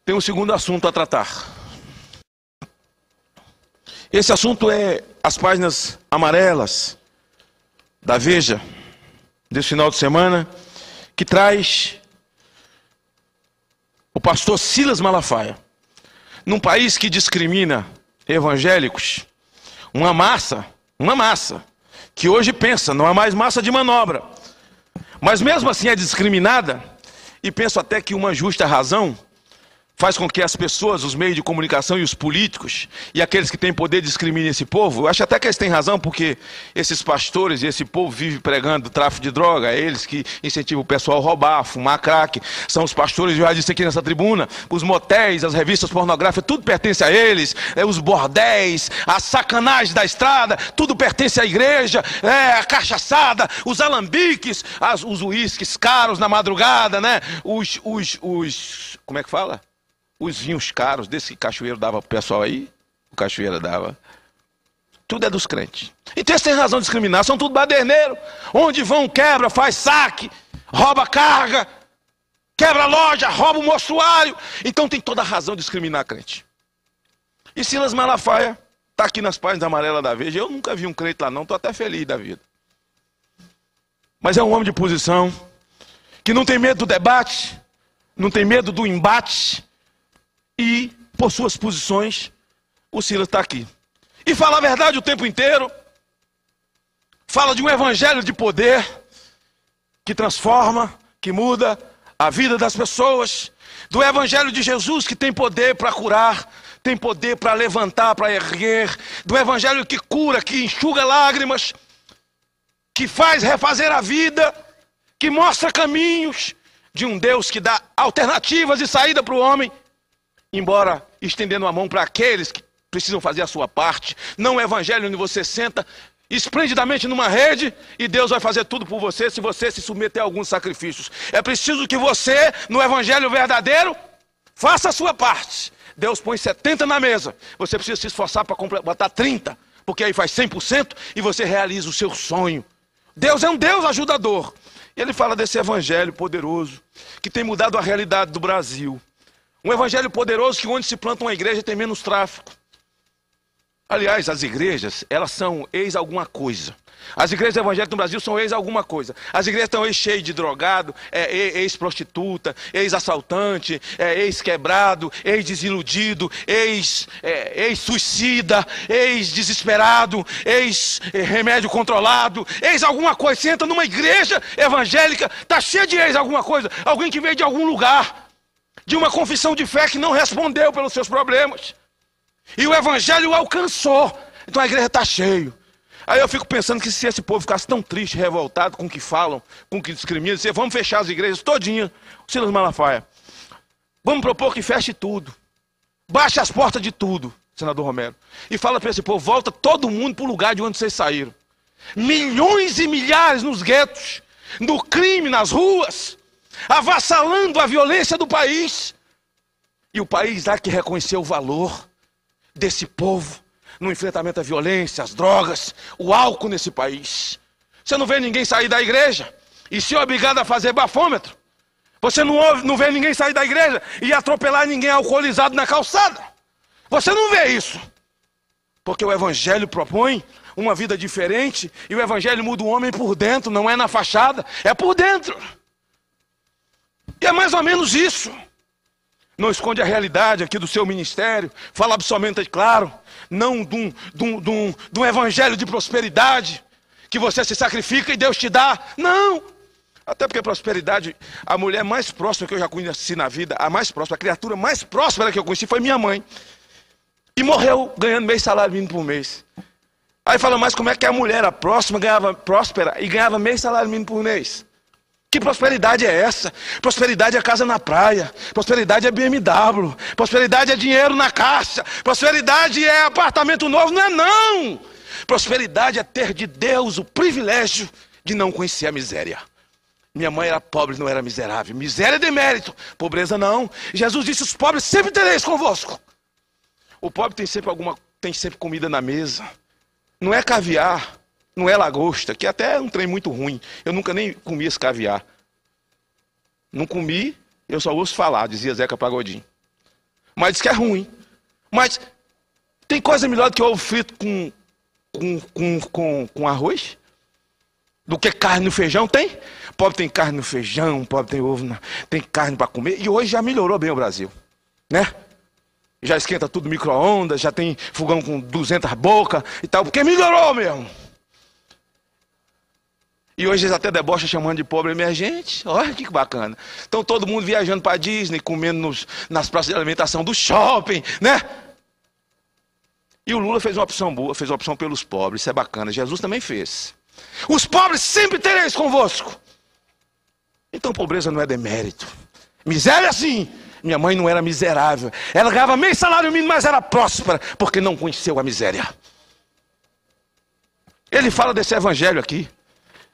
tem um segundo assunto a tratar. Esse assunto é as páginas amarelas da Veja, desse final de semana, que traz o pastor Silas Malafaia. Num país que discrimina evangélicos, uma massa, que hoje pensa, não é mais massa de manobra, mas mesmo assim é discriminada, e penso até que uma justa razão faz com que as pessoas, os meios de comunicação e os políticos, e aqueles que têm poder, discriminem esse povo. Eu acho até que eles têm razão, porque esses pastores e esse povo vive pregando tráfico de droga, é eles que incentivam o pessoal a roubar, a fumar crack, são os pastores, eu já disse aqui nessa tribuna, os motéis, as revistas pornográficas, tudo pertence a eles, os bordéis, a sacanagem da estrada, tudo pertence à igreja, a cachaçada, os alambiques, os uísques caros na madrugada, né? Como é que fala? Os vinhos caros, desse que Cachoeiro dava pro pessoal aí, o Cachoeira dava. Tudo é dos crentes. Então eles têm razão de discriminar, são tudo baderneiro. Onde vão, quebra, faz saque, rouba carga, quebra a loja, rouba o mostruário. Então tem toda a razão de discriminar crente. E Silas Malafaia está aqui nas páginas amarelas da Veja. Eu nunca vi um crente lá não, estou até feliz da vida. Mas é um homem de posição, que não tem medo do debate, não tem medo do embate. E, por suas posições, o Silas está aqui. E fala a verdade o tempo inteiro. Fala de um evangelho de poder, que transforma, que muda a vida das pessoas. Do evangelho de Jesus, que tem poder para curar, tem poder para levantar, para erguer. Do evangelho que cura, que enxuga lágrimas, que faz refazer a vida, que mostra caminhos. De um Deus que dá alternativas de saída para o homem. Embora estendendo a mão para aqueles que precisam fazer a sua parte. Não é evangelho onde você senta esplendidamente numa rede e Deus vai fazer tudo por você se você se submeter a alguns sacrifícios. É preciso que você, no evangelho verdadeiro, faça a sua parte. Deus põe 70 na mesa. Você precisa se esforçar para botar 30, porque aí faz 100% e você realiza o seu sonho. Deus é um Deus ajudador. E ele fala desse evangelho poderoso que tem mudado a realidade do Brasil. Um evangelho poderoso que onde se planta uma igreja tem menos tráfico. Aliás, as igrejas, elas são ex alguma coisa. As igrejas evangélicas no Brasil são ex alguma coisa. As igrejas estão ex cheias de drogado, ex-prostituta, ex-assaltante, ex-quebrado, ex-desiludido, ex-suicida, ex-desesperado, ex-remédio controlado, ex alguma coisa. Você entra numa igreja evangélica, está cheia de ex alguma coisa. Alguém que veio de algum lugar. De uma confissão de fé que não respondeu pelos seus problemas. E o evangelho o alcançou. Então a igreja está cheia. Aí eu fico pensando que se esse povo ficasse tão triste, revoltado com o que falam, com o que discriminam, vamos fechar as igrejas todinha. Silas Malafaia. Vamos propor que feche tudo. Baixe as portas de tudo, senador Romero. E fala para esse povo, volta todo mundo para o lugar de onde vocês saíram. Milhões e milhares nos guetos, no crime, nas ruas. Avassalando a violência do país. E o país há que reconhecer o valor desse povo no enfrentamento à violência, às drogas, o álcool nesse país. Você não vê ninguém sair da igreja e ser obrigado a fazer bafômetro. Você não vê ninguém sair da igreja e atropelar ninguém alcoolizado na calçada. Você não vê isso. Porque o evangelho propõe uma vida diferente e o evangelho muda o homem por dentro, não é na fachada, é por dentro. E é mais ou menos isso. Não esconde a realidade aqui do seu ministério. Fala absolutamente claro. Não de um evangelho de prosperidade. Que você se sacrifica e Deus te dá. Não. Até porque prosperidade, a mulher mais próxima que eu já conheci na vida, a mais próxima, a criatura mais próspera que eu conheci foi minha mãe. E morreu ganhando meio salário mínimo por mês. Aí fala, mas como é que a mulher era próxima, próspera e ganhava meio salário mínimo por mês? Que prosperidade é essa? Prosperidade é casa na praia. Prosperidade é BMW. Prosperidade é dinheiro na caixa. Prosperidade é apartamento novo. Não é não. Prosperidade é ter de Deus o privilégio de não conhecer a miséria. Minha mãe era pobre, não era miserável. Miséria é demérito. Pobreza não. Jesus disse, os pobres sempre tereis convosco. O pobre tem sempre comida na mesa. Não é caviar. Não é lagosta, que até é um trem muito ruim. Eu nunca nem comi esse caviar. Não comi, eu só ouço falar, dizia Zeca Pagodinho. mas diz que é ruim. Mas tem coisa melhor do que ovo frito com arroz? Do que carne no feijão? Tem? Pobre tem carne no feijão, pobre tem ovo, tem carne para comer. E hoje já melhorou bem o Brasil, né? Já esquenta tudo micro-ondas, já tem fogão com 200 bocas e tal, porque melhorou mesmo. E hoje eles até debocham chamando de pobre emergente. Olha que bacana. Então todo mundo viajando para Disney, comendo nas praças de alimentação do shopping, né? E o Lula fez uma opção boa, fez uma opção pelos pobres, isso é bacana. Jesus também fez. Os pobres sempre tereis convosco. Então pobreza não é demérito. Miséria sim. Minha mãe não era miserável. Ela ganhava meio salário mínimo, mas era próspera, porque não conheceu a miséria. Ele fala desse evangelho aqui,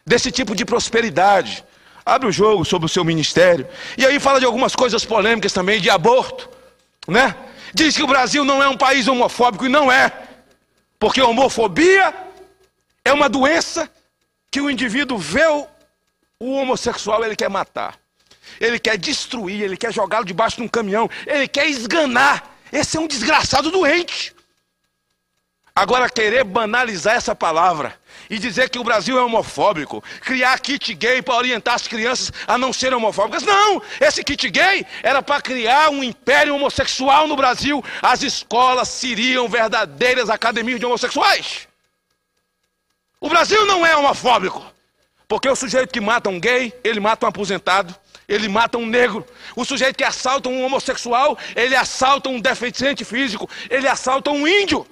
desse tipo de prosperidade. Abre o jogo sobre o seu ministério. E aí fala de algumas coisas polêmicas também, de aborto, né? Diz que o Brasil não é um país homofóbico, e não é. Porque a homofobia é uma doença que o indivíduo vê o homossexual, ele quer matar. Ele quer destruir, ele quer jogá-lo debaixo de um caminhão, ele quer esganar. Esse é um desgraçado doente. Agora, querer banalizar essa palavra e dizer que o Brasil é homofóbico, criar kit gay para orientar as crianças a não serem homofóbicas. Não! Esse kit gay era para criar um império homossexual no Brasil. As escolas seriam verdadeiras academias de homossexuais. O Brasil não é homofóbico, porque o sujeito que mata um gay, ele mata um aposentado, ele mata um negro. O sujeito que assalta um homossexual, ele assalta um deficiente físico, ele assalta um índio.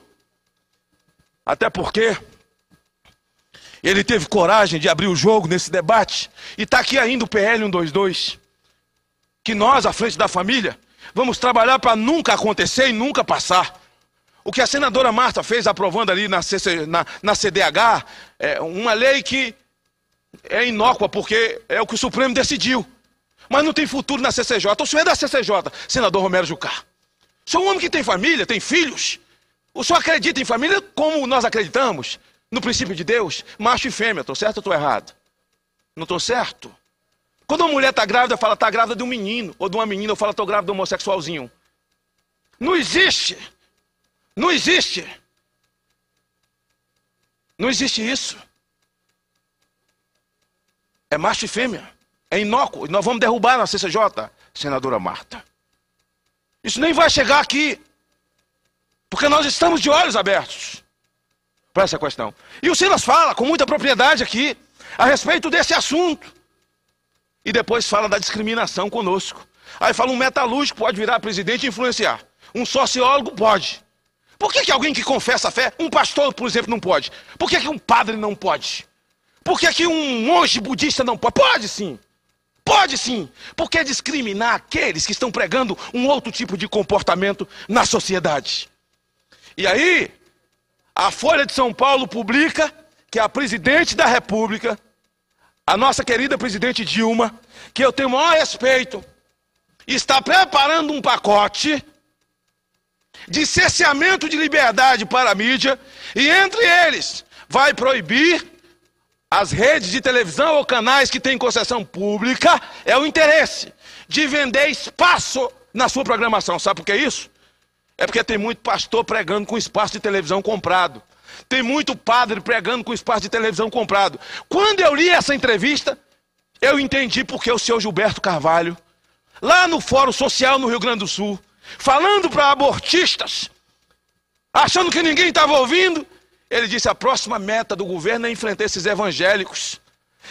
Até porque ele teve coragem de abrir o jogo nesse debate. E está aqui ainda o PL 122. Que nós, à frente da família, vamos trabalhar para nunca acontecer e nunca passar. O que a senadora Marta fez aprovando ali na CDH, é uma lei que é inócua, porque é o que o Supremo decidiu. Mas não tem futuro na CCJ. O senhor é da CCJ, senador Romero Jucá. O senhor é um homem que tem família, tem filhos. O senhor acredita em família como nós acreditamos? No princípio de Deus? Macho e fêmea, estou certo ou estou errado? Não estou certo? Quando uma mulher está grávida, fala, está grávida de um menino. Ou de uma menina, fala, estou grávida de um homossexualzinho. Não existe. Não existe. Não existe isso. É macho e fêmea. É inócuo. Nós vamos derrubar na CCJ, senadora Marta. Isso nem vai chegar aqui. Porque nós estamos de olhos abertos para essa questão. E o Silas fala com muita propriedade aqui a respeito desse assunto. E depois fala da discriminação conosco. Aí fala, um metalúrgico pode virar presidente e influenciar. Um sociólogo pode. Por que alguém que confessa a fé, um pastor, por exemplo, não pode? Por que um padre não pode? Por que um monge budista não pode? Pode sim. Pode sim. Por que discriminar aqueles que estão pregando um outro tipo de comportamento na sociedade? E aí, a Folha de São Paulo publica que a presidente da República, a nossa querida presidente Dilma, que eu tenho o maior respeito, está preparando um pacote de cerceamento de liberdade para a mídia, e entre eles vai proibir as redes de televisão ou canais que têm concessão pública, é o interesse de vender espaço na sua programação. Sabe por que é isso? É porque tem muito pastor pregando com espaço de televisão comprado. Tem muito padre pregando com espaço de televisão comprado. Quando eu li essa entrevista, eu entendi porque o senhor Gilberto Carvalho, lá no Fórum Social no Rio Grande do Sul, falando para abortistas, achando que ninguém estava ouvindo, ele disse, a próxima meta do governo é enfrentar esses evangélicos,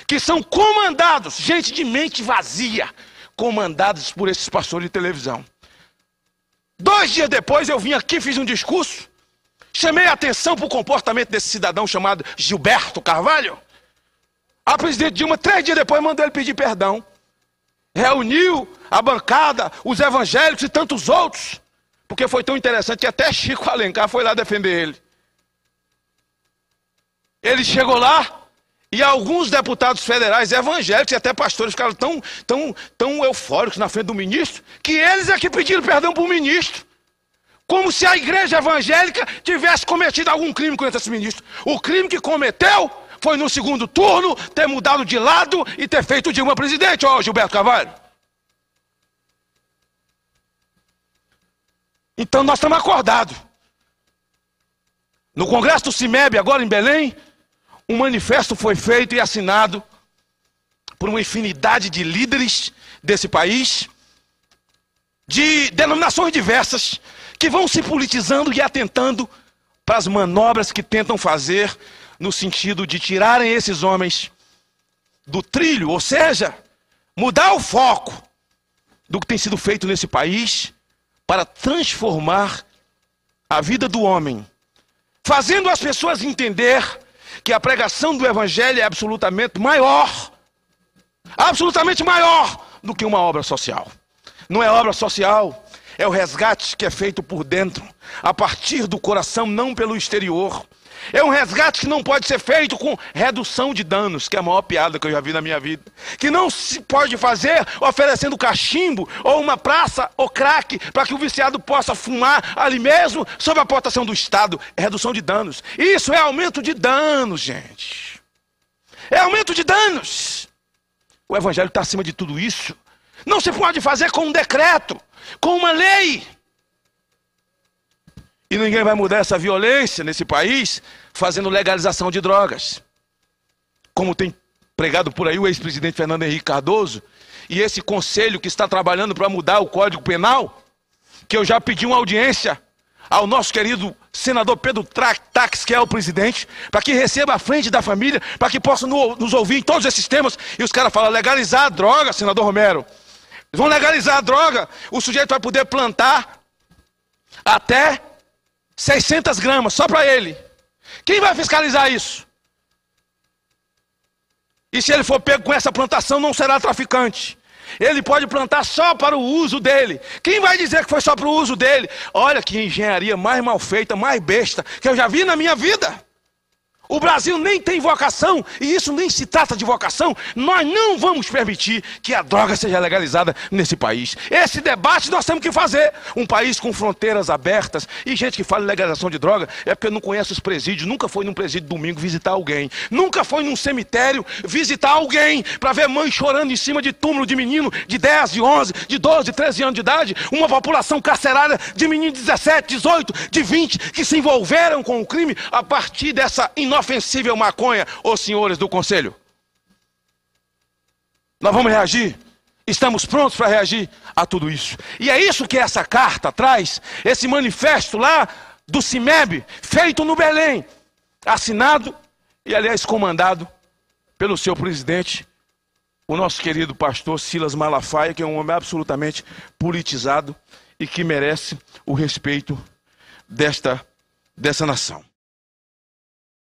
que são comandados, gente de mente vazia, comandados por esses pastores de televisão. 2 dias depois eu vim aqui, fiz um discurso, chamei a atenção para o comportamento desse cidadão chamado Gilberto Carvalho. A presidente Dilma, 3 dias depois, mandou ele pedir perdão. Reuniu a bancada, os evangélicos e tantos outros, porque foi tão interessante que até Chico Alencar foi lá defender ele. Ele chegou lá e alguns deputados federais evangélicos e até pastores ficaram tão eufóricos na frente do ministro, que eles é que pediram perdão para o ministro. Como se a igreja evangélica tivesse cometido algum crime contra esse ministro. O crime que cometeu foi no segundo turno ter mudado de lado e ter feito Dilma presidente, ó Gilberto Carvalho. Então nós estamos acordados. No Congresso do CIMEB, agora em Belém, um manifesto foi feito e assinado por uma infinidade de líderes desse país, de denominações diversas, que vão se politizando e atentando para as manobras que tentam fazer no sentido de tirarem esses homens do trilho, ou seja, mudar o foco do que tem sido feito nesse país para transformar a vida do homem, fazendo as pessoas entender que a pregação do Evangelho é absolutamente maior do que uma obra social. Não é obra social, é o resgate que é feito por dentro, a partir do coração, não pelo exterior. É um resgate que não pode ser feito com redução de danos, que é a maior piada que eu já vi na minha vida. Que não se pode fazer oferecendo cachimbo, ou uma praça, ou crack, para que o viciado possa fumar ali mesmo, sob a proteção do Estado. É redução de danos. Isso é aumento de danos, gente. É aumento de danos. O Evangelho está acima de tudo isso. Não se pode fazer com um decreto, com uma lei. E ninguém vai mudar essa violência nesse país fazendo legalização de drogas. Como tem pregado por aí o ex-presidente Fernando Henrique Cardoso, e esse conselho que está trabalhando para mudar o Código Penal, que eu já pedi uma audiência ao nosso querido senador Pedro Tax, que é o presidente, para que receba a frente da família, para que possa nos ouvir em todos esses temas. E os caras falam, legalizar a droga, senador Romero. Vão legalizar a droga, o sujeito vai poder plantar até 600 gramas, só para ele. Quem vai fiscalizar isso? E se ele for pego com essa plantação, não será traficante. Ele pode plantar só para o uso dele. Quem vai dizer que foi só para o uso dele? Olha que engenharia mais mal feita, mais besta, que eu já vi na minha vida. O Brasil nem tem vocação, e isso nem se trata de vocação. Nós não vamos permitir que a droga seja legalizada nesse país. Esse debate nós temos que fazer. Um país com fronteiras abertas, e gente que fala em legalização de droga é porque não conhece os presídios, nunca foi num presídio domingo visitar alguém, nunca foi num cemitério visitar alguém, para ver mãe chorando em cima de túmulo de menino de 10, de 11, de 12, de 13 anos de idade, uma população carcerária de menino de 17, 18, de 20, que se envolveram com o crime a partir dessa inofensível maconha, os senhores do conselho. Nós vamos reagir, estamos prontos para reagir a tudo isso. E é isso que essa carta traz, esse manifesto lá do CIMEB, feito no Belém, assinado e aliás comandado pelo seu presidente, o nosso querido pastor Silas Malafaia, que é um homem absolutamente politizado e que merece o respeito dessa nação.